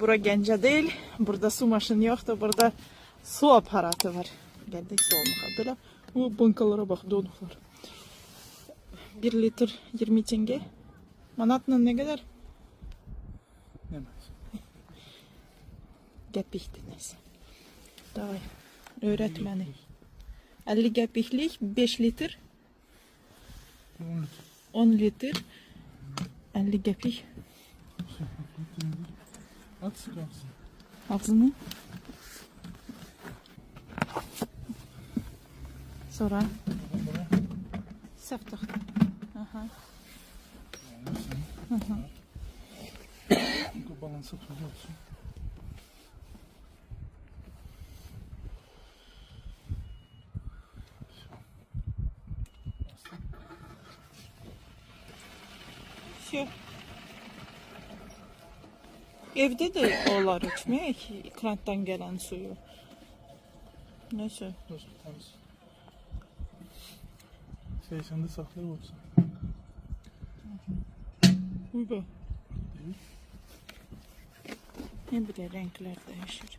Bura Gence değil. Burada su maşını yoktu. Burada su aparatı var. Geldik su almak adıyla. O bankalara bak, donuklar. 1 litre 20 tenge. Manatla ne kadar? Ne mi? Gepikti neyse. Davay. Öğret beni. 50 gepiklik 5 litre. 10 litre. 50 gepik. At sıkarsın. Ağzını. Sonra. Saf taktı. Aha. Bu balansı tutuyorsun. Şey. Evde de olar içmek. Kranttan gelen suyu. Neyse. Dostum temiz. Sen de saklar olsun. Uy be. Ne bir de renkler değişir.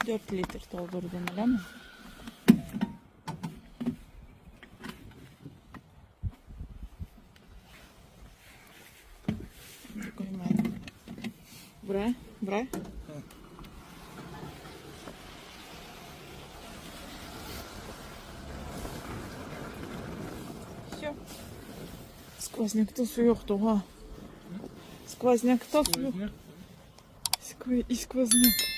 4 litre doldurdum öyle mi? Koymayın. Buraya, buraya. Все. Сквознякта su yoktu ha. Сквознякта su yok. И сквозняк.